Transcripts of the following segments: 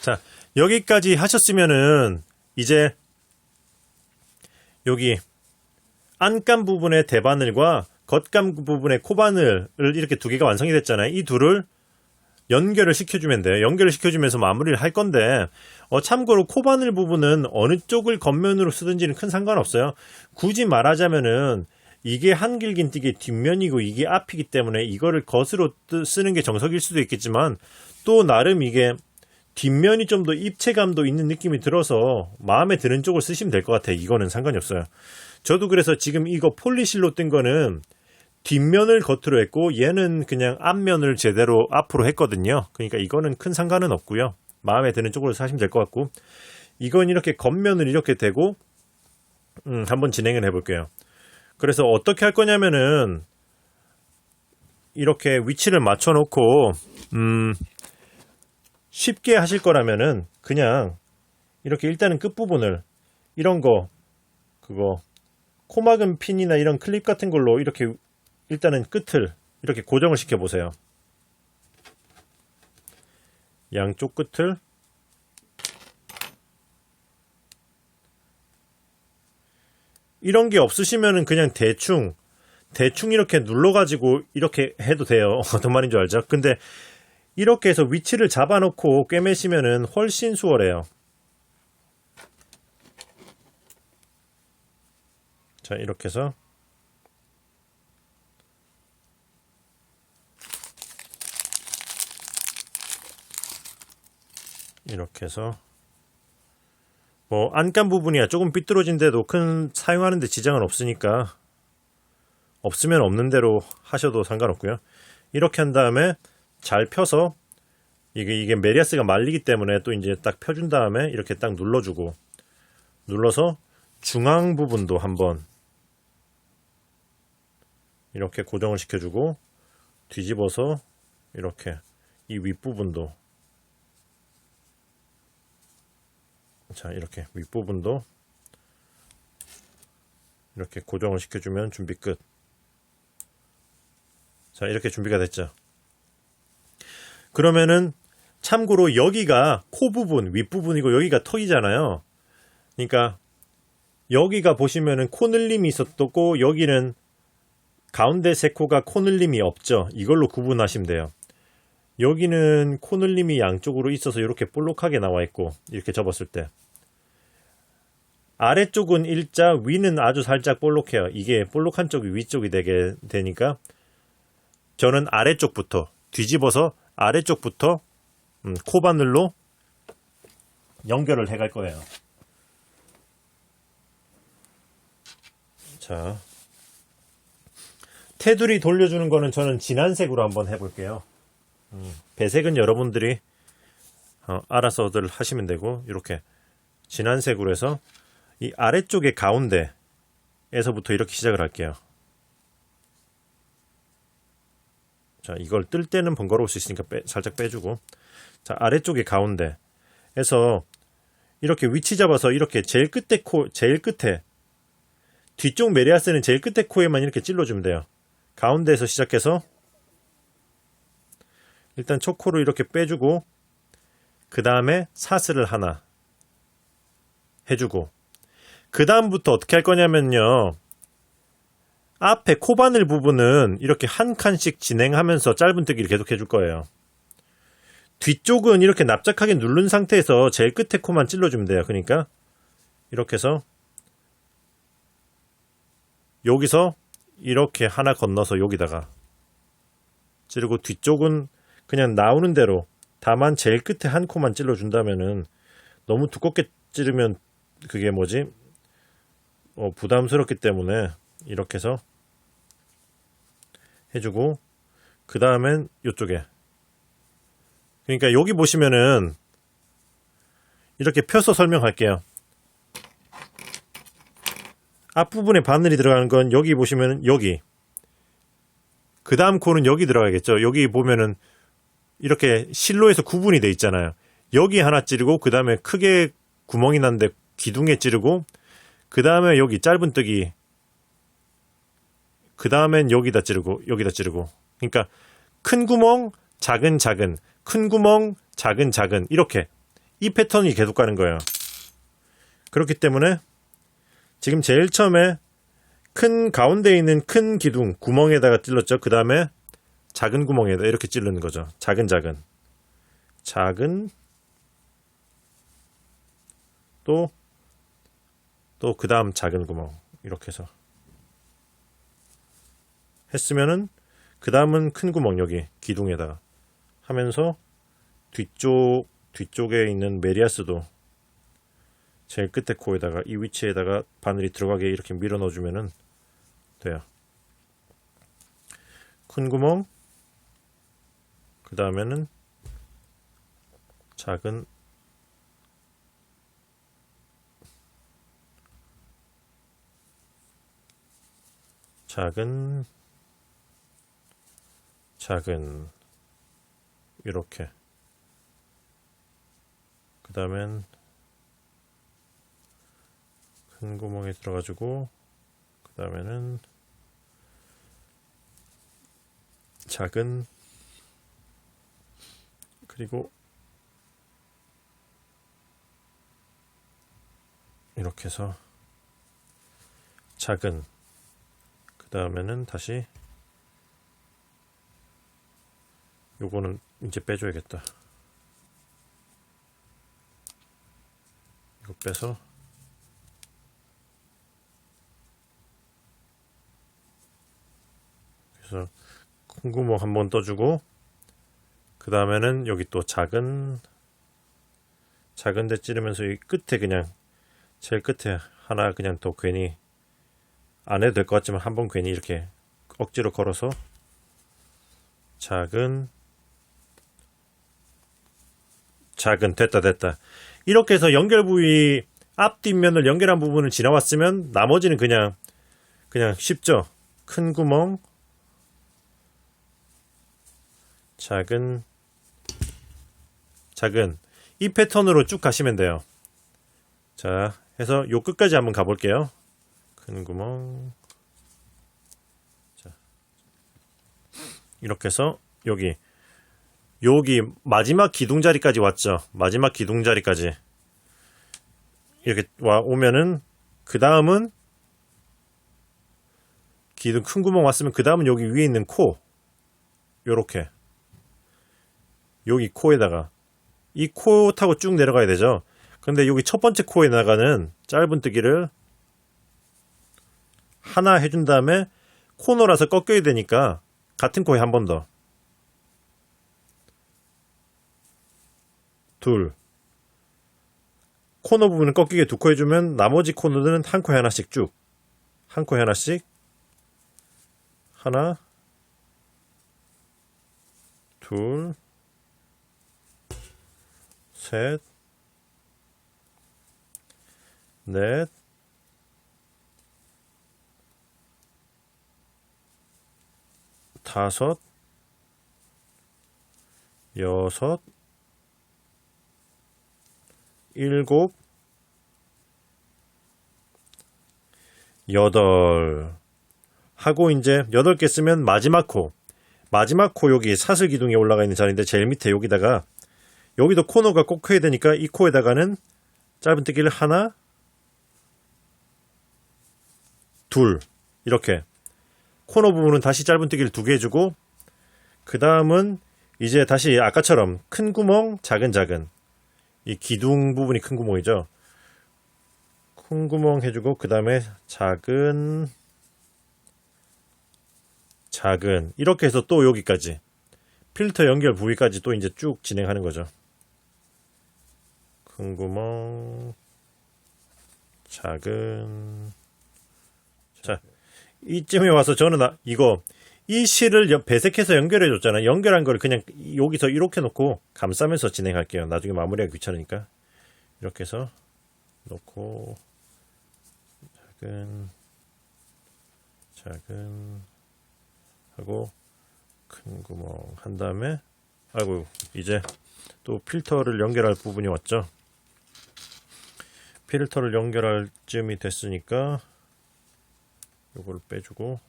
자, 여기까지 하셨으면은 이제 여기 안감 부분의 대바늘과 겉감 부분의 코바늘을 이렇게 두 개가 완성이 됐잖아요. 이 둘을 연결을 시켜주면 돼요. 연결을 시켜주면서 마무리를 할 건데 참고로 코바늘 부분은 어느 쪽을 겉면으로 쓰든지는 큰 상관없어요. 굳이 말하자면은 이게 한길긴띠기 뒷면이고 이게 앞이기 때문에 이거를 겉으로 쓰는 게 정석일 수도 있겠지만 또 나름 이게 뒷면이 좀 더 입체감도 있는 느낌이 들어서 마음에 드는 쪽을 쓰시면 될 것 같아요. 이거는 상관이 없어요. 저도 그래서 지금 이거 폴리실로 뜬 거는 뒷면을 겉으로 했고 얘는 그냥 앞면을 제대로 앞으로 했거든요. 그러니까 이거는 큰 상관은 없고요. 마음에 드는 쪽으로 사시면 될 것 같고 이건 이렇게 겉면을 이렇게 대고 한번 진행을 해볼게요. 그래서 어떻게 할 거냐면은 이렇게 위치를 맞춰 놓고 쉽게 하실 거라면은 그냥 이렇게 일단은 끝부분을 이런 거 그거 코막은 핀이나 이런 클립 같은 걸로 이렇게 일단은 끝을 이렇게 고정을 시켜 보세요. 양쪽 끝을 이런 게 없으시면은 그냥 대충 이렇게 눌러가지고 이렇게 해도 돼요. 어떤 말인 줄 알죠? 근데 이렇게 해서 위치를 잡아놓고 꿰매시면은 훨씬 수월해요. 자, 이렇게 해서 뭐 안감 부분이야 조금 삐뚤어진데도 큰 사용하는데 지장은 없으니까 없으면 없는 대로 하셔도 상관없고요. 이렇게 한 다음에 잘 펴서 이게 메리아스가 말리기 때문에 또 이제 딱 펴준 다음에 이렇게 딱 눌러주고 눌러서 중앙 부분도 한번 이렇게 고정을 시켜주고 뒤집어서 이렇게 이 윗부분도 자 이렇게 윗부분도 이렇게 고정을 시켜주면 준비 끝. 자 이렇게 준비가 됐죠. 그러면은 참고로 여기가 코 부분 윗부분이고 여기가 턱이잖아요. 그러니까 여기가 보시면은 코 늘림이 있었고 여기는 가운데 세 코가 코 늘림이 없죠. 이걸로 구분하시면 돼요. 여기는 코 늘림이 양쪽으로 있어서 이렇게 볼록하게 나와 있고 이렇게 접었을 때 아래쪽은 일자 위는 아주 살짝 볼록해요. 이게 볼록한 쪽이 위쪽이 되게 되니까 저는 아래쪽부터 뒤집어서 아래쪽부터 코바늘로 연결을 해갈 거예요. 자, 테두리 돌려주는 거는 저는 진한 색으로 한번 해볼게요. 배색은 여러분들이 알아서들 하시면 되고 이렇게 진한 색으로 해서 이 아래쪽의 가운데에서부터 이렇게 시작을 할게요. 자, 이걸 뜰 때는 번거로울 수 있으니까 살짝 빼주고 자, 아래쪽의 가운데에서 이렇게 위치 잡아서 이렇게 제일 끝에 뒤쪽 메리아스는 제일 끝에 코에만 이렇게 찔러주면 돼요. 가운데에서 시작해서 일단 초코로 이렇게 빼주고 그 다음에 사슬을 하나 해주고 그 다음부터 어떻게 할 거냐면요. 앞에 코바늘 부분은 이렇게 한 칸씩 진행하면서 짧은뜨기를 계속 해줄 거예요. 뒤쪽은 이렇게 납작하게 누른 상태에서 제일 끝에 코만 찔러주면 돼요. 그러니까 이렇게 해서 여기서 이렇게 하나 건너서 여기다가 찌르고 뒤쪽은 그냥 나오는 대로 다만 제일 끝에 한 코만 찔러준다면은 너무 두껍게 찌르면 그게 뭐지? 부담스럽기 때문에 이렇게 해서 해주고 그 다음엔 이쪽에 그러니까 여기 보시면은 이렇게 펴서 설명할게요. 앞부분에 바늘이 들어가는 건 여기 보시면은 여기 그 다음 코는 여기 들어가겠죠. 여기 보면은 이렇게 실로에서 구분이 돼 있잖아요. 여기 하나 찌르고 그 다음에 크게 구멍이 났는데 기둥에 찌르고 그 다음에 여기 짧은뜨기 그 다음엔 여기다 찌르고 여기다 찌르고 그러니까 큰 구멍 작은 큰 구멍 작은 이렇게 이 패턴이 계속 가는 거예요. 그렇기 때문에 지금 제일 처음에 큰 가운데 있는 큰 기둥 구멍에다가 찔렀죠. 그 다음에 작은 구멍에다 이렇게 찌르는 거죠. 작은 또 그 다음 작은 구멍 이렇게 해서 했으면은 그 다음은 큰 구멍 여기 기둥에다가 하면서 뒤쪽에 있는 메리아스도 제일 끝에 코에다가 이 위치에다가 바늘이 들어가게 이렇게 밀어 넣어주면은 돼요. 큰 구멍, 그 다음에는 작은 이렇게 그 다음엔 큰 구멍에 들어가지고 그 다음에는 작은 그리고 이렇게 해서 작은 그 다음에는 다시 요거는 이제 빼줘야겠다. 이거 빼서 그래서 큰 구멍 한번 떠주고 그 다음에는 여기 또 작은 데 찌르면서 이 끝에 그냥 제일 끝에 하나 그냥 더 괜히 안 해도 될 것 같지만 한번 괜히 이렇게 억지로 걸어서 작은 됐다. 이렇게 해서 연결 부위 앞 뒷면을 연결한 부분을 지나왔으면 나머지는 그냥 쉽죠. 큰 구멍 작은 이 패턴으로 쭉 가시면 돼요. 자 해서 요 끝까지 한번 가볼게요. 큰 구멍 자 이렇게 해서 여기 마지막 기둥 자리까지 왔죠. 마지막 기둥 자리까지 이렇게 오면은 그 다음은 기둥 큰 구멍 왔으면 그 다음은 여기 위에 있는 코 요렇게 여기 코에다가 이 코 타고 쭉 내려가야 되죠. 근데 여기 첫 번째 코에다가는 짧은뜨기를 하나 해준 다음에 코너라서 꺾여야 되니까 같은 코에 한 번 더 둘 코너 부분은 꺾이게 두 코 해주면 나머지 코너들은 한 코에 하나씩 쭉 한 코에 하나씩 하나 둘 셋 넷 다섯 여섯 일곱 여덟 하고 이제 8개 쓰면 마지막 코 여기 사슬 기둥에 올라가 있는 자리인데 제일 밑에 여기다가 여기도 코너가 꼭 해야 되니까 이 코에다가는 짧은뜨기를 하나 둘 이렇게 코너 부분은 다시 짧은뜨기를 2개 해주고 그 다음은 이제 다시 아까처럼 큰 구멍 작은 이 기둥 부분이 큰 구멍이죠. 큰 구멍 해주고 그 다음에 작은 이렇게 해서 또 여기까지 필터 연결 부위까지 또 이제 쭉 진행하는 거죠. 큰 구멍 작은 자 이쯤에 와서 저는 이 실을 배색해서 연결해 줬잖아요. 연결한 걸 그냥 여기서 이렇게 놓고 감싸면서 진행할게요. 나중에 마무리하기 귀찮으니까 이렇게 해서 놓고 작은 하고 큰 구멍 한 다음에 아이고 이제 또 필터를 연결할 부분이 왔죠. 필터를 연결할 쯤이 됐으니까 요걸 빼주고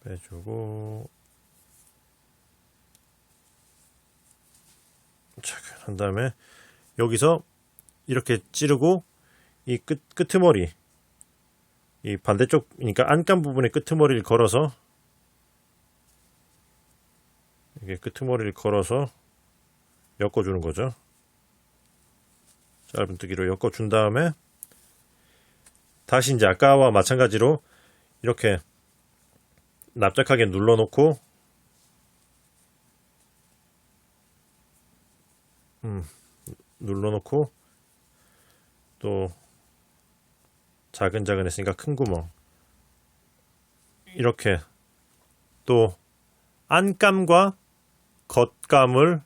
빼주고 한 다음에 여기서 이렇게 찌르고 이 끄트머리 이 반대쪽 그러니까 안감 부분의 끄트머리를 걸어서 이게 끄트머리를 걸어서 엮어주는 거죠. 짧은뜨기로 엮어준 다음에 다시 이제 아까와 마찬가지로 이렇게 납작하게 눌러놓고 눌러놓고 또 작은 했으니까 큰 구멍 이렇게 또 안감과 겉감을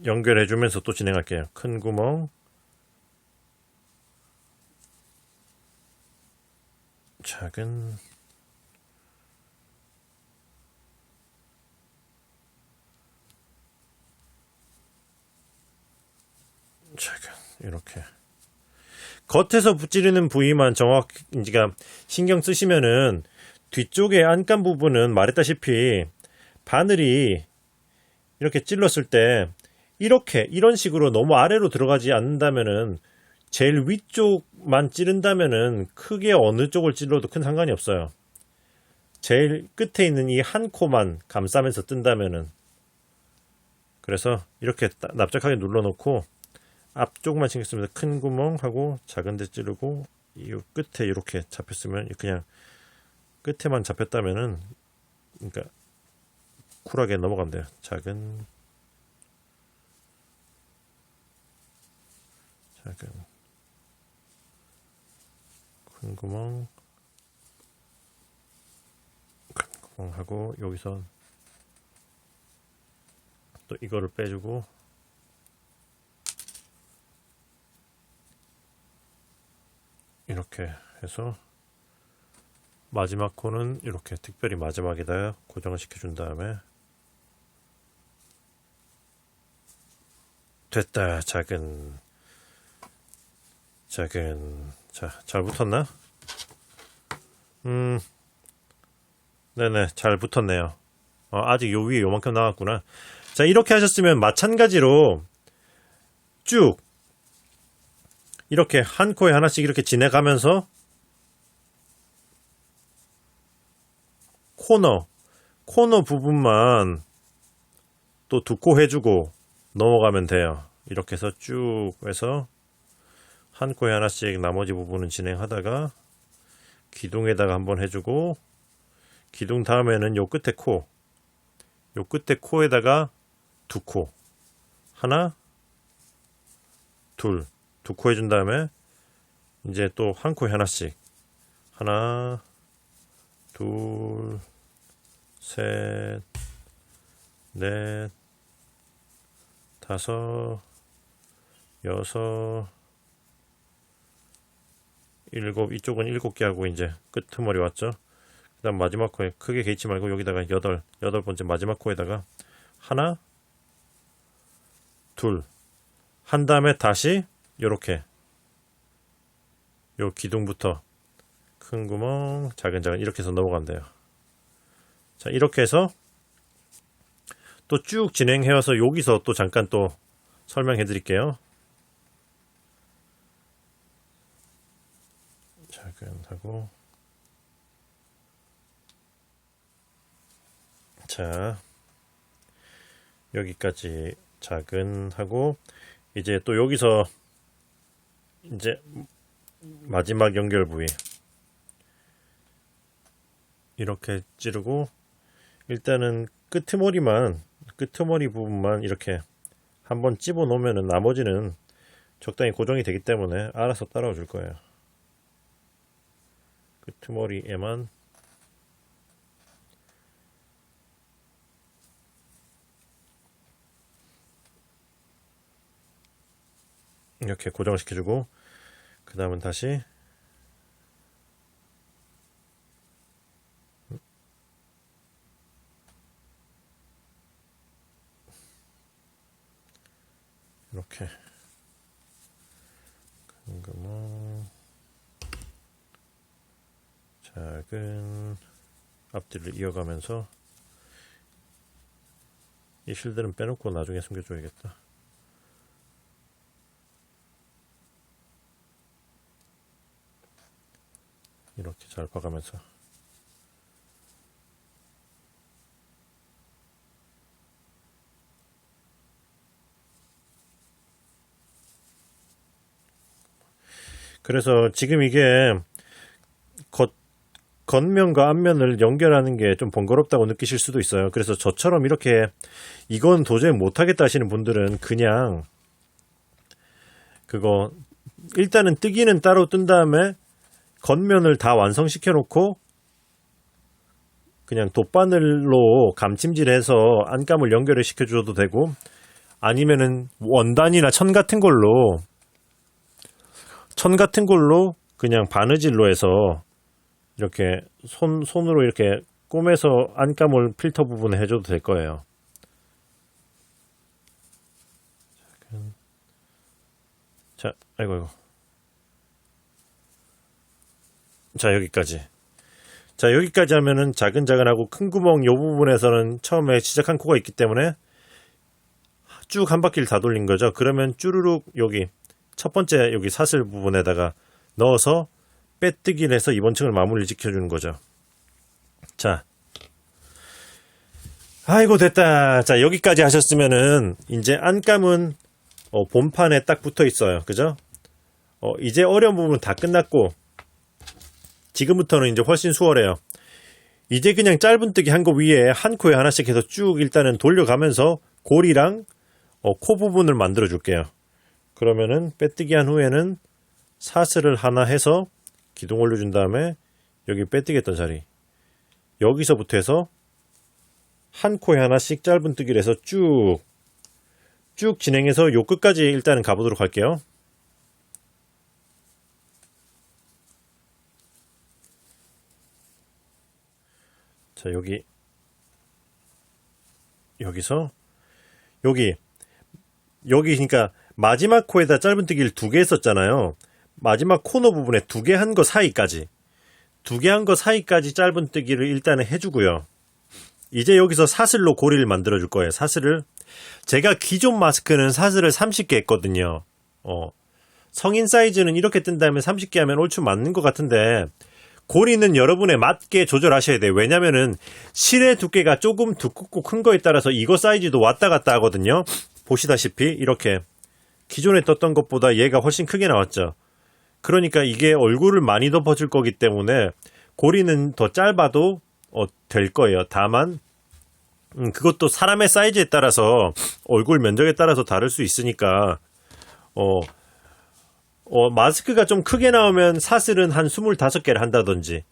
연결해 주면서 또 진행할게요. 큰 구멍 작은 이렇게 겉에서 찌르는 부위만 정확히 신경 쓰시면은 뒤쪽에 안감 부분은 말했다시피 바늘이 이렇게 찔렀을 때 이렇게 이런 식으로 너무 아래로 들어가지 않는다면은 제일 위쪽만 찌른다면은 크게 어느 쪽을 찔러도 큰 상관이 없어요. 제일 끝에 있는 이 한 코만 감싸면서 뜬다면은 그래서 이렇게 납작하게 눌러놓고 앞쪽만 신경 쓰면서 큰 구멍하고 작은 데 찌르고 이 끝에 이렇게 잡혔으면 그냥 끝에만 잡혔다면은 그러니까 쿨하게 넘어가면 돼요. 작은 큰 구멍 큰 구멍하고 여기서 또 이거를 빼주고 이렇게 해서 마지막 코는 이렇게 특별히 마지막에다 고정을 시켜준 다음에 됐다. 작은 자, 잘 붙었나? 네네, 잘 붙었네요. 아직 요 위에 요만큼 나왔구나. 자, 이렇게 하셨으면 마찬가지로 쭉 이렇게 한 코에 하나씩 이렇게 지내가면서 코너 부분만 또 2코 해주고 넘어가면 돼요. 이렇게 해서 쭉 해서 한 코에 하나씩 나머지 부분은 진행하다가 기둥에다가 한번 해주고 기둥 다음에는 요 끝에 코에다가 2코 하나 둘 2코 해준 다음에 이제 또 한 코에 하나씩 하나 둘 셋 넷 다섯 여섯 일곱 이쪽은 7개 하고 이제 끄트머리 왔죠. 그 다음 마지막 코에 크게 개의치 말고 여기다가 여덟 번째 마지막 코에다가 하나 둘 한 다음에 다시 요렇게 요 기둥부터 큰 구멍 작은 이렇게 해서 넘어가면 돼요. 자, 이렇게 해서 또 쭉 진행해와서 여기서 또 잠깐 또 설명해 드릴게요. 작은 하고 자 여기까지 작은 하고 이제 또 여기서 이제 마지막 연결 부위 이렇게 찌르고 일단은 끄트머리 부분만 이렇게 한번 집어 놓으면은 나머지는 적당히 고정이 되기 때문에 알아서 따라와 줄 거예요. 끄트머리에만 이렇게 고정을 시켜주고 그 다음은 다시 이렇게 큰 구멍 작은 앞뒤를 이어가면서 이 실들은 빼놓고 나중에 숨겨줘야겠다. 이렇게 잘 봐가면서 그래서 지금 이게 겉면과 앞면을 연결하는 게 좀 번거롭다고 느끼실 수도 있어요. 그래서 저처럼 이렇게 이건 도저히 못하겠다 하시는 분들은 그냥 그거 일단은 뜨기는 따로 뜬 다음에 겉면을 다 완성시켜 놓고 그냥 돗바늘로 감침질해서 안감을 연결을 시켜줘도 되고, 아니면은 원단이나 천 같은 걸로 그냥 바느질로 해서 이렇게 손으로 이렇게 꼬매서 안감을 필터 부분에 해줘도 될 거예요. 자, 아이고. 자, 여기까지. 자, 여기까지 하면은 자근자근하고 큰 구멍 요 부분에서는 처음에 시작한 코가 있기 때문에 쭉 한 바퀴를 다 돌린 거죠. 그러면 쭈루룩 여기 첫 번째 여기 사슬 부분에다가 넣어서 빼뜨기를 해서 이번 층을 마무리를 지켜주는 거죠. 자, 아이고 됐다. 자, 여기까지 하셨으면은 이제 안감은 본판에 딱 붙어 있어요. 그죠? 이제 어려운 부분은 다 끝났고 지금부터는 이제 훨씬 수월해요. 이제 그냥 짧은뜨기 한 거 위에 한 코에 하나씩 해서 쭉 일단은 돌려가면서 골이랑 코 부분을 만들어 줄게요. 그러면은 빼뜨기 한 후에는 사슬을 하나 해서 기둥 올려준 다음에 여기 빼뜨기 했던 자리 여기서부터 해서 한 코에 하나씩 짧은뜨기를 해서 쭉 진행해서 요 끝까지 일단은 가보도록 할게요. 자, 여기서 여기 그러니까 마지막 코에다 짧은뜨기를 2개 했었잖아요. 마지막 코너 부분에 2개 한 거 사이까지 짧은뜨기를 일단은 해주고요. 이제 여기서 사슬로 고리를 만들어 줄 거예요. 사슬을 제가 기존 마스크는 사슬을 30개 했거든요. 성인 사이즈는 이렇게 뜬다면 30개 하면 얼추 맞는 것 같은데 고리는 여러분에 맞게 조절하셔야 돼요. 왜냐면은 실의 두께가 조금 두껍고 큰 거에 따라서 이거 사이즈도 왔다 갔다 하거든요. 보시다시피 이렇게 기존에 떴던 것보다 얘가 훨씬 크게 나왔죠. 그러니까 이게 얼굴을 많이 덮어줄 거기 때문에 고리는 더 짧아도 될 거예요. 다만 그것도 사람의 사이즈에 따라서 얼굴 면적에 따라서 다를 수 있으니까 마스크가 좀 크게 나오면 사슬은 한 25개를 한다든지,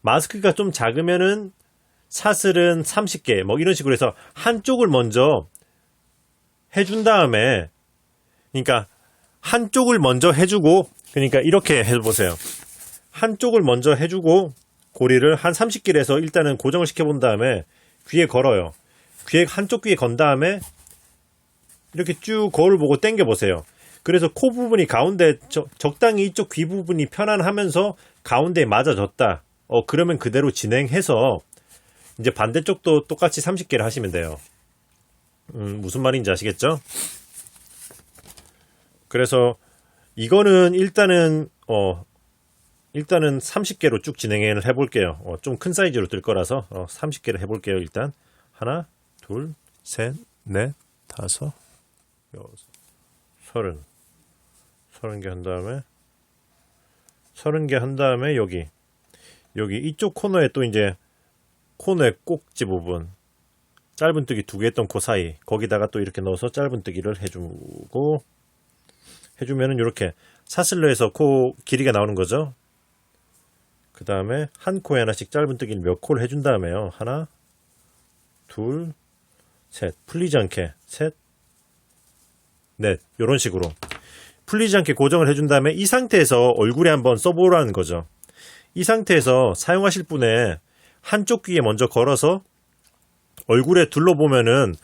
마스크가 좀 작으면은 사슬은 30개 뭐 이런 식으로 해서 한쪽을 먼저 해준 다음에, 그러니까 한쪽을 먼저 해주고, 그러니까 이렇게 해보세요. 한쪽을 먼저 해주고 고리를 한 30개를 해서 일단은 고정을 시켜본 다음에 귀에 걸어요. 한쪽 귀에 건 다음에 이렇게 쭉 거울 보고 당겨 보세요. 그래서 코 부분이 가운데 적당히 이쪽 귀 부분이 편안하면서 가운데에 맞아졌다. 그러면 그대로 진행해서 이제 반대쪽도 똑같이 30개를 하시면 돼요. 무슨 말인지 아시겠죠? 그래서 이거는 일단은 30개로 쭉 진행을 해볼게요. 좀 큰 사이즈로 뜰 거라서 30개를 해볼게요. 일단 하나, 둘, 셋, 넷, 다섯, 여섯, 30개 한 다음에 여기 이쪽 코너에 또 이제 코너의 꼭지 부분 짧은뜨기 2개 했던 그 사이 거기다가 또 이렇게 넣어서 짧은뜨기를 해주면은 이렇게 사슬로 해서 코 길이가 나오는 거죠. 그 다음에 한 코에 하나씩 짧은뜨기를 몇 코를 해준 다음에요. 하나, 둘, 셋, 풀리지 않게 셋, 넷, 이런 식으로 풀리지 않게 고정을 해준 다음에 이 상태에서 얼굴에 한번 써보라는 거죠. 이 상태에서 사용하실 분의 한쪽 귀에 먼저 걸어서 얼굴에 둘러보면은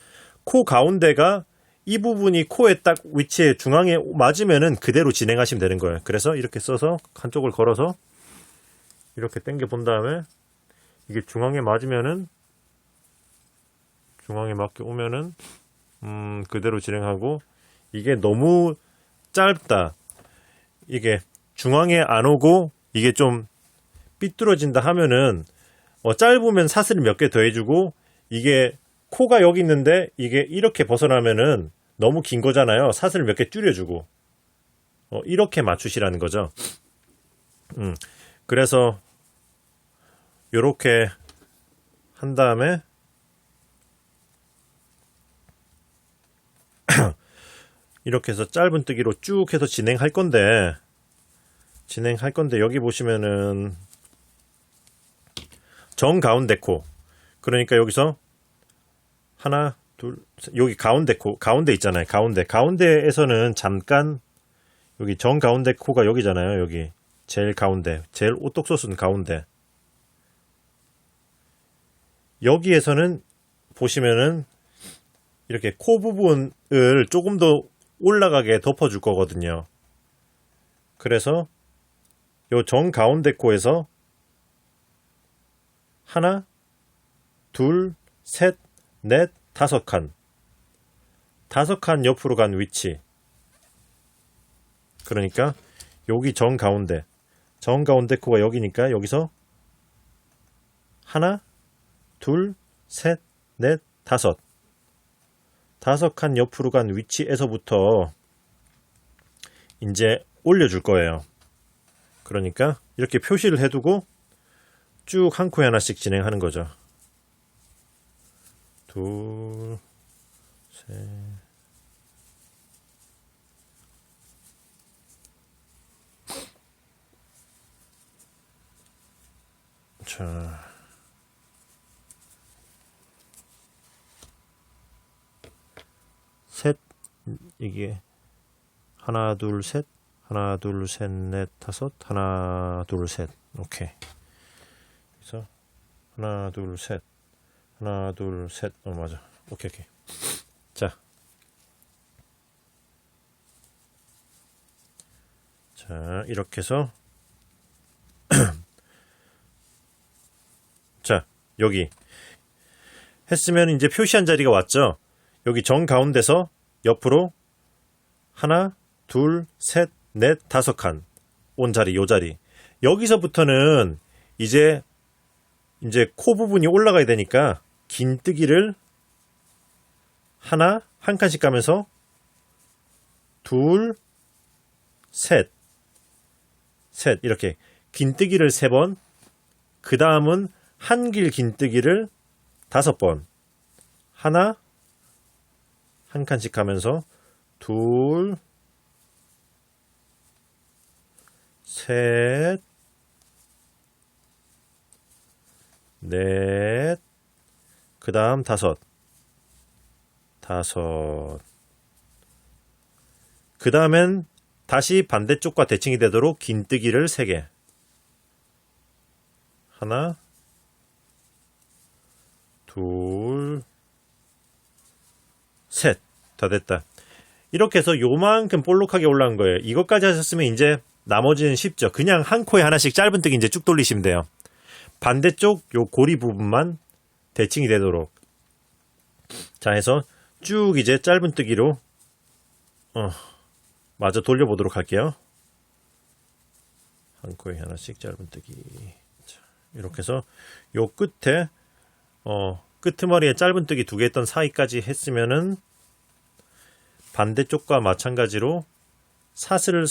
코 가운데가 이 부분이 코에 딱 위치에 중앙에 맞으면은 그대로 진행하시면 되는 거예요. 그래서 이렇게 써서 한쪽을 걸어서 이렇게 당겨 본 다음에 이게 중앙에 맞으면은 중앙에 맞게 오면은 그대로 진행하고, 이게 너무 짧다, 이게 중앙에 안 오고 이게 좀 삐뚤어진다 하면은 짧으면 사슬을 몇 개 더 해주고, 이게 코가 여기 있는데 이게 이렇게 벗어나면은 너무 긴 거잖아요. 사슬을 몇 개 줄여주고 이렇게 맞추시라는 거죠. 그래서 요렇게 한 다음에 이렇게 해서 짧은뜨기로 쭉 해서 진행할 건데 여기 보시면은 정가운데 코, 그러니까 여기서 하나 둘 여기 가운데 코, 가운데 있잖아요. 가운데에서는 잠깐 여기 정가운데 코가 여기잖아요. 여기 제일 가운데, 제일 오똑소스는 가운데, 여기에서는 보시면은 이렇게 코 부분을 조금 더 올라가게 덮어줄 거거든요. 그래서 요 정가운데 코에서 하나, 둘, 셋, 넷, 5칸. 5칸 옆으로 간 위치. 그러니까 여기 정가운데 코가 여기니까 여기서 하나, 둘, 셋, 넷, 5칸 옆으로 간 위치에서부터 이제 올려줄 거예요. 그러니까 이렇게 표시를 해두고 쭉 한 코에 하나씩 진행하는 거죠. 둘, 셋. 자. 셋, 이게 하나, 둘, 셋, 하나, 둘, 셋, 넷, 5, 하나, 둘, 셋. 오케이. 그래서 하나, 둘, 셋, 하나, 둘, 셋. 맞아. 오케이. 자, 이렇게 해서 자, 여기 했으면 이제 표시한 자리가 왔죠. 여기 정가운데서 옆으로 하나, 둘, 셋, 넷, 5칸 온 자리, 요 자리. 여기서부터는 이제 코 부분이 올라가야 되니까 긴뜨기를 하나, 한 칸씩 가면서 둘, 셋 이렇게 긴뜨기를 3번, 그 다음은 한길 긴뜨기를 5번, 하나, 한 칸씩 가면서 둘, 셋, 넷, 그 다음 5, 그 다음엔 다시 반대쪽과 대칭이 되도록 긴뜨기를 3개, 하나, 둘, 셋. 다 됐다. 이렇게 해서 요만큼 볼록하게 올라온 거예요. 이것까지 하셨으면 이제 나머지는 쉽죠. 그냥 한 코에 하나씩 짧은뜨기 이제 쭉 돌리시면 돼요. 반대쪽 요 고리 부분만 대칭이 되도록. 자, 해서 쭉 이제 짧은뜨기로 마저 돌려보도록 할게요. 한 코에 하나씩 짧은뜨기. 자, 이렇게 해서 요 끝에 끄트머리에 짧은뜨기 2개 했던 사이까지 했으면은 반대쪽과 마찬가지로 사슬을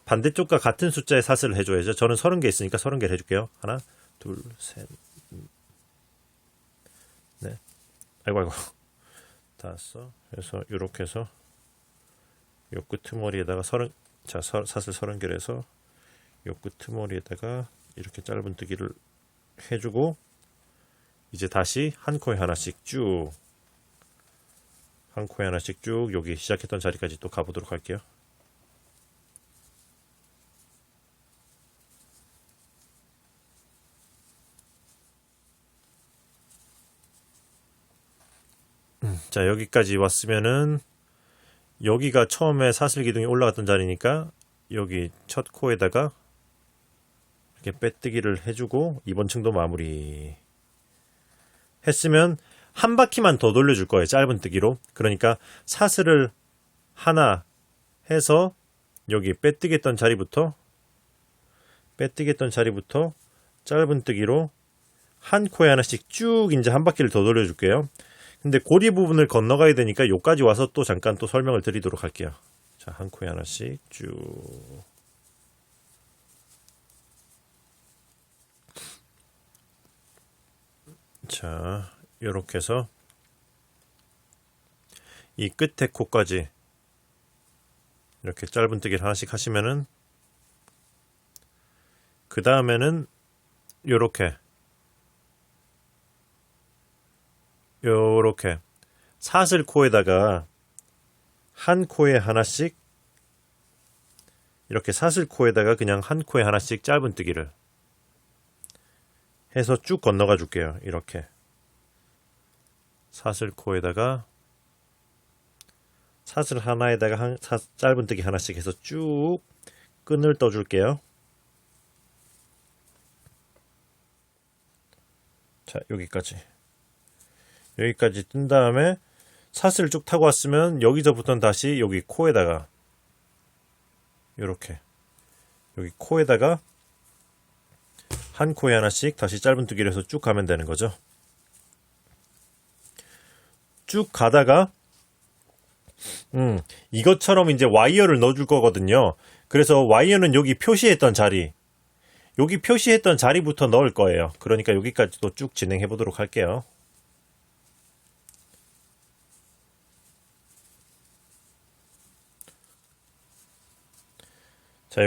반대쪽과 같은 숫자의 사슬을 해줘야죠. 저는 30개 있으니까 30개를 해줄게요. 하나, 둘, 셋, 넷, 아이고 5. 그래서 이렇게 해서 요 끄트머리에다가 사슬 30개를 해서 요 끄트머리에다가 이렇게 짧은뜨기를 해주고, 이제 다시 한 코에 하나씩 쭉 여기 시작했던 자리까지 또 가보도록 할게요. 자, 여기까지 왔으면은 여기가 처음에 사슬 기둥이 올라갔던 자리니까 여기 첫 코에다가 이렇게 빼뜨기를 해주고 이번 층도 마무리 했으면 한 바퀴만 더 돌려줄 거예요. 짧은 뜨기로. 그러니까 사슬을 하나 해서 여기 빼뜨기 했던 자리부터 짧은 뜨기로 한 코에 하나씩 쭉 이제 한 바퀴를 더 돌려줄게요. 근데 고리 부분을 건너가야 되니까 여기까지 와서 또 잠깐 또 설명을 드리도록 할게요. 자, 한 코에 하나씩 쭉. 자, 요렇게 해서 이 끝에 코까지 이렇게 짧은 뜨기를 하나씩 하시면은 그 다음에는 요렇게 사슬 코에다가 한 코에 하나씩 이렇게 사슬 코에다가 그냥 한 코에 하나씩 짧은 뜨기를 해서 쭉 건너가 줄게요. 이렇게 사슬 코에다가 사슬 하나에다가 짧은 뜨기 하나씩 해서 쭉 끈을 떠 줄게요. 자, 여기까지 뜬 다음에 사슬을 쭉 타고 왔으면 여기서부터는 다시 여기 코에다가 이렇게 여기 코에다가 한 코에 하나씩 다시 짧은 뜨기를 해서 쭉 가면 되는 거죠. 쭉 가다가 이것처럼 이제 와이어를 넣어줄 거거든요. 그래서 와이어는 여기 표시했던 자리부터 넣을 거예요. 그러니까 여기까지도 쭉 진행해 보도록 할게요. 자,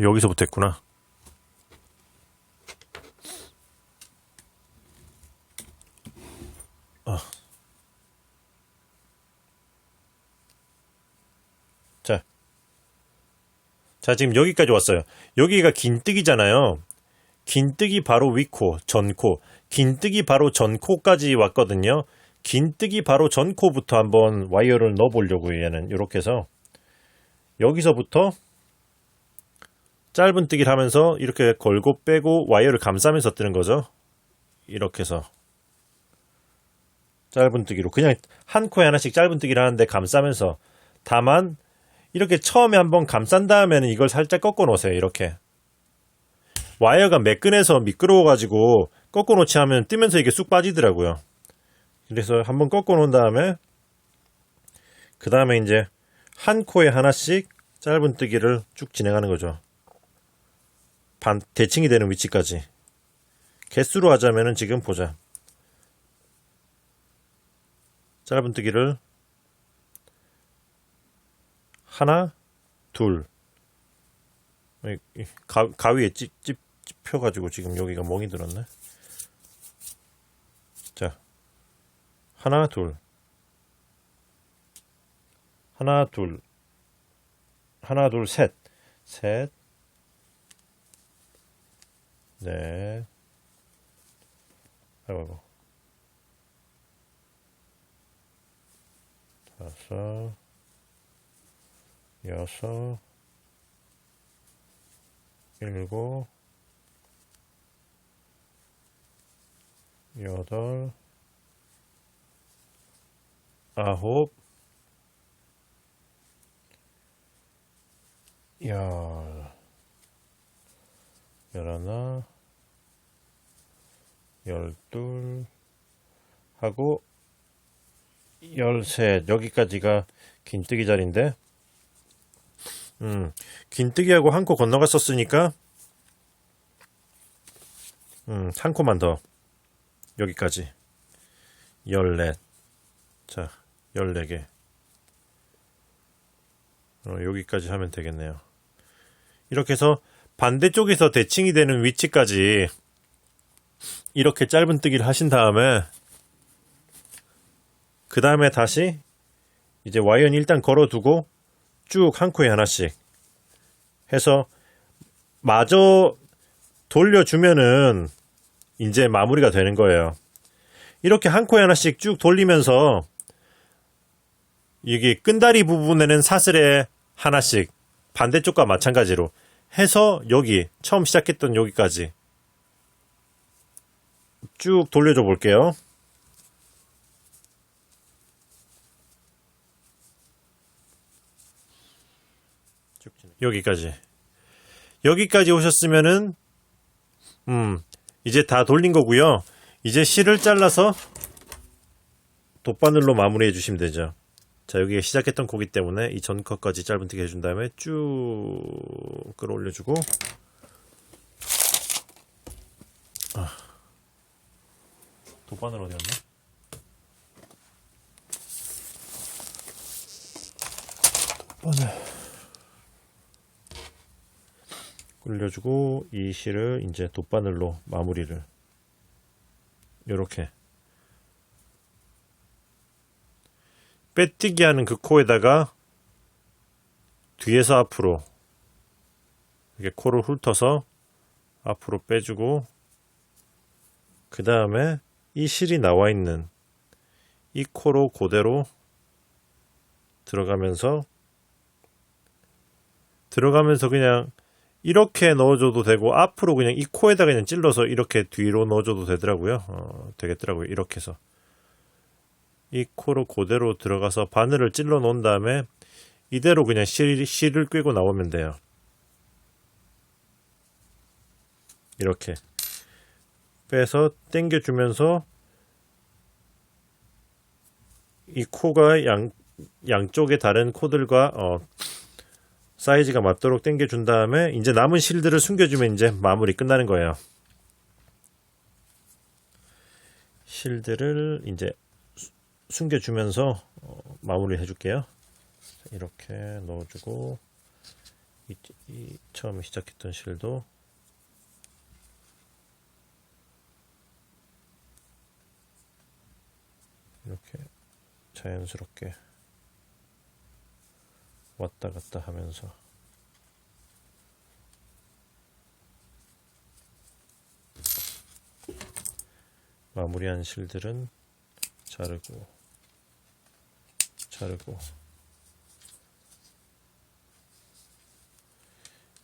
여기서부터 했구나. 자, 지금 여기까지 왔어요. 여기가 긴뜨기잖아요. 긴뜨기 바로 윗코, 전코, 긴뜨기 바로 전코까지 왔거든요. 긴뜨기 바로 전코부터 한번 와이어를 넣어보려고요. 얘는 이렇게 해서 여기서부터 짧은 뜨기를 하면서 이렇게 걸고 빼고 와이어를 감싸면서 뜨는 거죠. 이렇게 해서 짧은 뜨기로 그냥 한 코에 하나씩 짧은 뜨기를 하는데 감싸면서, 다만 이렇게 처음에 한번 감싼 다음에는 이걸 살짝 꺾어 놓으세요. 이렇게 와이어가 매끈해서 미끄러워 가지고 꺾어 놓지 하면 뜨면서 이게 쑥 빠지더라고요. 그래서 한번 꺾어 놓은 다음에 그 다음에 이제 한 코에 하나씩 짧은 뜨기를 쭉 진행하는 거죠. 대칭이 되는 위치까지. 개수로 하자면은 지금 보자. 짧은 뜨기를 하나, 둘. 가위에 찝혀가지고 지금 여기가 멍이 들었네. 자, 하나, 둘. 하나, 둘. 하나, 둘, 셋. 셋. 넷. 아이고. 다섯. 여섯, 일곱, 여덟, 아홉, 열하나, 열둘 하고 열셋. 여기까지가 긴뜨기 자리인데, 긴뜨기하고 한 코 건너갔었으니까 한 코만 더. 여기까지 14. 자, 14개. 여기까지 하면 되겠네요. 이렇게 해서 반대쪽에서 대칭이 되는 위치까지 이렇게 짧은 뜨기를 하신 다음에 그 다음에 다시 이제 와이어는 일단 걸어두고 쭉 한 코에 하나씩 해서 마저 돌려주면은 이제 마무리가 되는 거예요. 이렇게 한 코에 하나씩 쭉 돌리면서 여기 끈다리 부분에는 사슬에 하나씩 반대쪽과 마찬가지로 해서 여기 처음 시작했던 여기까지 쭉 돌려줘 볼게요. 여기까지 오셨으면은 이제 다 돌린 거고요. 이제 실을 잘라서 돗바늘로 마무리해 주시면 되죠. 자, 여기에 시작했던 코기 때문에 이 전컷까지 짧은뜨기 해준 다음에 쭉 끌어올려주고 돗바늘 어디였나? 돗바늘 굴려주고 이 실을 이제 돗바늘로 마무리를 요렇게 빼뜨기 하는 그 코에다가 뒤에서 앞으로 이렇게 코를 훑어서 앞으로 빼주고 그 다음에 이 실이 나와 있는 이 코로 그대로 들어가면서 그냥 이렇게 넣어줘도 되고 앞으로 그냥 이 코에다 그냥 찔러서 이렇게 뒤로 넣어줘도 되더라고요. 되겠더라고요. 이렇게 해서 이 코로 그대로 들어가서 바늘을 찔러 놓은 다음에 이대로 그냥 실을 꿰고 나오면 돼요. 이렇게 빼서 당겨주면서 이 코가 양쪽의 다른 코들과 사이즈가 맞도록 당겨준 다음에 이제 남은 실들을 숨겨주면 이제 마무리 끝나는 거예요. 실들을 이제 숨겨주면서 마무리 해줄게요. 이렇게 넣어주고 이 처음에 시작했던 실도 이렇게 자연스럽게 왔다 갔다 하면서 마무리한 실들은 자르고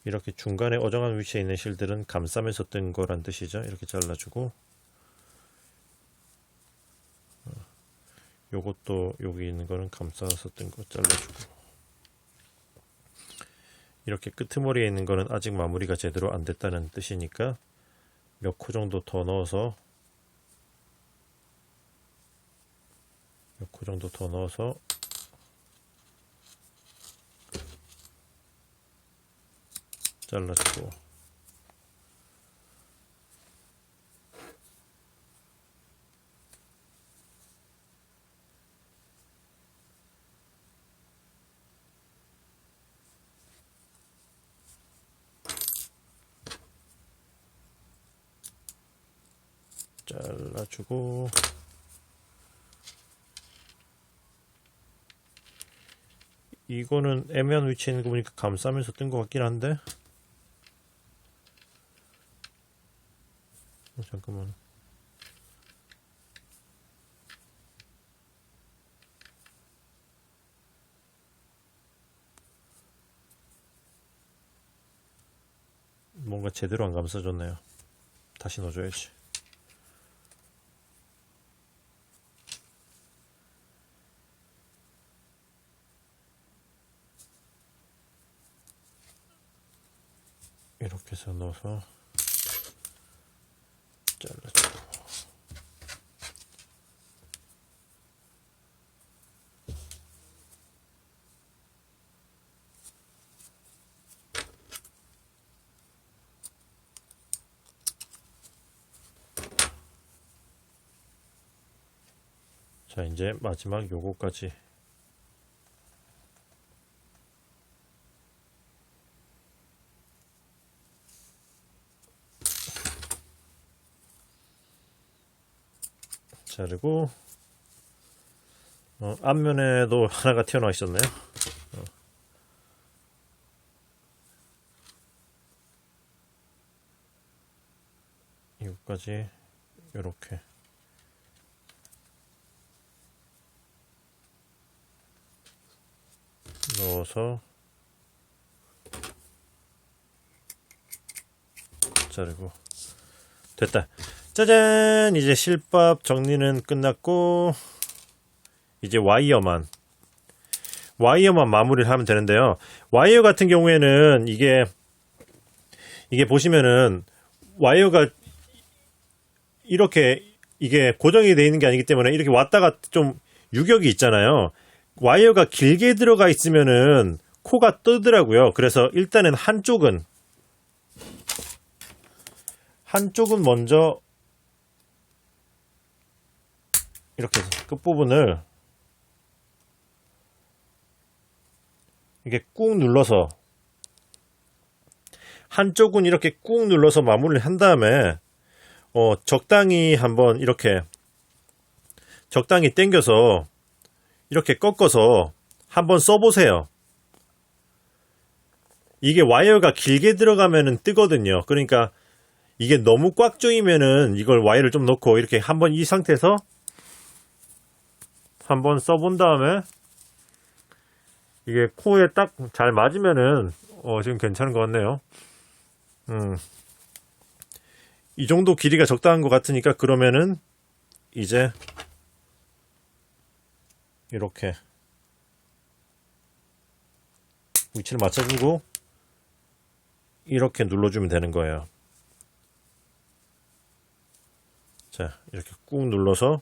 이렇게 중간에 어정한 위치에 있는 실들은 감싸면서 뜬 거란 뜻이죠. 이렇게 잘라주고 요것도 여기 있는 거는 감싸서 뜬 거 잘라주고 이렇게 끄트머리에 있는 거는 아직 마무리가 제대로 안 됐다는 뜻이니까 몇 코 정도 더 넣어서 잘라주고 이거는 애매한 위치에 있는 거 보니까 감싸면서 뜬 것 같긴 한데 잠깐만 뭔가 제대로 안 감싸줬네요. 다시 넣어줘야지. 이렇게 해서 넣어서 잘라주고 자 이제 마지막 요거까지 자르고 앞면에도 하나가 튀어나와 있었네요. 이거까지 이렇게 넣어서 자르고 됐다. 짜잔! 이제 실밥 정리는 끝났고 이제 와이어만 마무리를 하면 되는데요. 와이어 같은 경우에는 이게 보시면은 와이어가 이렇게 이게 고정이 되어 있는 게 아니기 때문에 이렇게 왔다가 좀 유격이 있잖아요. 와이어가 길게 들어가 있으면은 코가 뜨더라고요. 그래서 일단은 한쪽은 먼저 이렇게 해서 끝부분을 이렇게 꾹 눌러서 한쪽은 이렇게 꾹 눌러서 마무리를 한 다음에 적당히 한번 이렇게 적당히 당겨서 이렇게 꺾어서 한번 써보세요. 이게 와이어가 길게 들어가면은 뜨거든요. 그러니까 이게 너무 꽉 조이면은 이걸 와이어를 좀 넣고 이렇게 한번 이 상태에서 한번 써본 다음에 이게 코에 딱 잘 맞으면은 지금 괜찮은 것 같네요. 이 정도 길이가 적당한 것 같으니까 그러면은 이제 이렇게 위치를 맞춰주고 이렇게 눌러주면 되는 거예요. 자, 이렇게 꾹 눌러서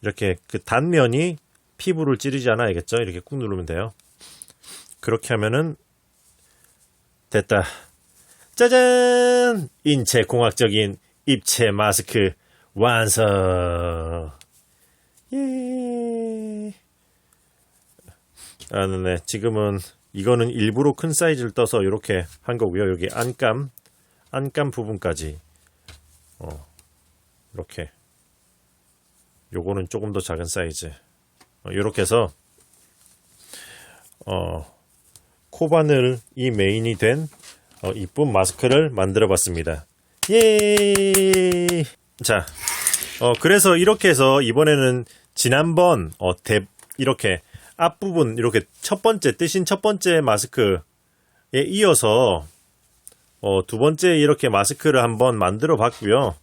이렇게 그 단면이 피부를 찌르지 않아, 알겠죠? 이렇게 꾹 누르면 돼요. 그렇게 하면은 됐다. 짜잔! 인체공학적인 입체 마스크 완성. 예. 네. 지금은 이거는 일부러 큰 사이즈를 떠서 이렇게 한 거고요. 여기 안감 부분까지 이렇게. 요거는 조금 더 작은 사이즈. 이렇게 해서 코바늘이 메인이 된 이쁜 마스크를 만들어 봤습니다. 예! 자, 그래서 이렇게 해서 이번에는 지난번 이렇게 앞부분 이렇게 뜨신 첫 번째 마스크에 이어서 두 번째 이렇게 마스크를 한번 만들어 봤고요.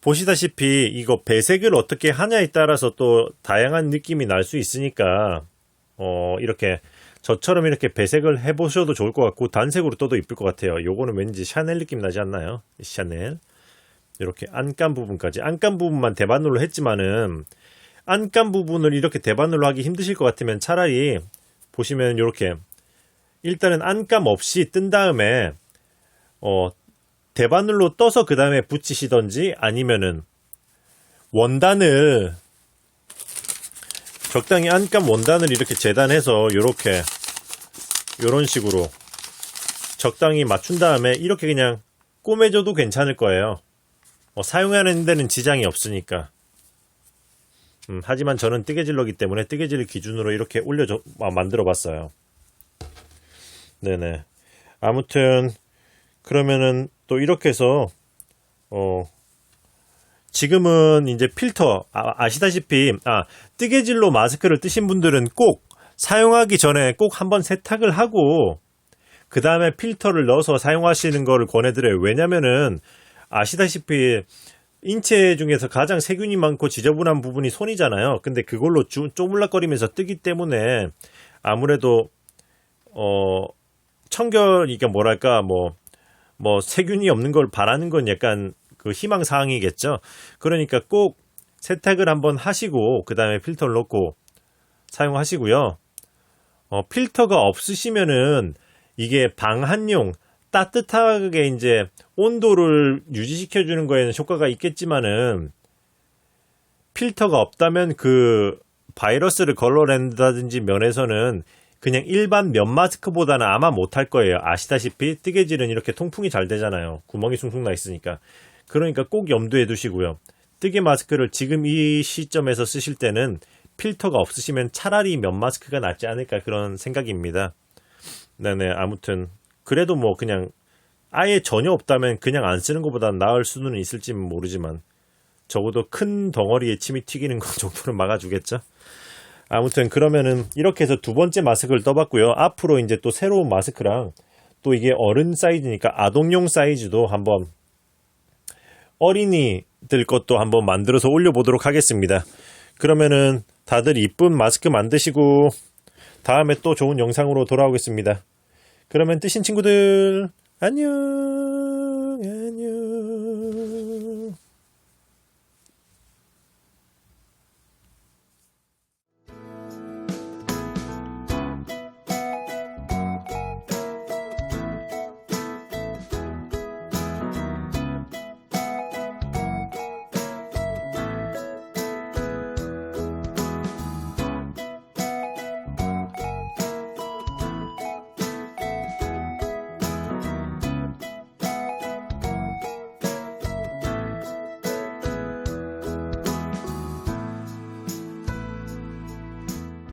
보시다시피 이거 배색을 어떻게 하냐에 따라서 또 다양한 느낌이 날 수 있으니까 이렇게 저처럼 이렇게 배색을 해보셔도 좋을 것 같고 단색으로 떠도 이쁠 것 같아요. 요거는 왠지 샤넬 느낌 나지 않나요? 샤넬. 이렇게 안감 부분까지. 안감 부분만 대바늘로 했지만은 안감 부분을 이렇게 대바늘로 하기 힘드실 것 같으면 차라리 보시면 이렇게 일단은 안감 없이 뜬 다음에 대바늘로 떠서 그 다음에 붙이시던지 아니면은 원단을 적당히 안감 원단을 이렇게 재단해서 요런 식으로 적당히 맞춘 다음에 이렇게 그냥 꼬매줘도 괜찮을 거예요. 사용하는 데는 지장이 없으니까. 하지만 저는 뜨개질러기 때문에 뜨개질을 기준으로 이렇게 만들어 봤어요. 네네. 아무튼 그러면은 또 이렇게 해서 지금은 이제 필터 아시다시피 뜨개질로 마스크를 뜨신 분들은 꼭 사용하기 전에 꼭 한번 세탁을 하고 그 다음에 필터를 넣어서 사용하시는 거를 권해드려요. 왜냐면은 아시다시피 인체 중에서 가장 세균이 많고 지저분한 부분이 손이잖아요. 근데 그걸로 쪼물락거리면서 뜨기 때문에 아무래도 청결이니까 뭐랄까 뭐 세균이 없는 걸 바라는 건 약간 그 희망 사항이겠죠. 그러니까 꼭 세탁을 한번 하시고 그 다음에 필터를 넣고 사용하시고요. 필터가 없으시면은 이게 방한용 따뜻하게 이제 온도를 유지시켜 주는 거에는 효과가 있겠지만은 필터가 없다면 그 바이러스를 걸러낸다든지 면에서는 그냥 일반 면 마스크보다는 아마 못할 거예요. 아시다시피 뜨개질은 이렇게 통풍이 잘 되잖아요. 구멍이 숭숭 나 있으니까. 그러니까 꼭 염두에 두시고요. 뜨개 마스크를 지금 이 시점에서 쓰실 때는 필터가 없으시면 차라리 면 마스크가 낫지 않을까 그런 생각입니다. 네네. 아무튼 그래도 뭐 그냥 아예 전혀 없다면 그냥 안 쓰는 것보다 나을 수는 있을지 모르지만 적어도 큰 덩어리에 침이 튀기는 것 정도는 막아주겠죠. 아무튼 그러면은 이렇게 해서 두 번째 마스크를 떠봤고요. 앞으로 이제 또 새로운 마스크랑 또 이게 어른 사이즈니까 아동용 사이즈도 한번 어린이들 것도 한번 만들어서 올려보도록 하겠습니다. 그러면은 다들 이쁜 마스크 만드시고 다음에 또 좋은 영상으로 돌아오겠습니다. 그러면 뜨신 친구들 안녕.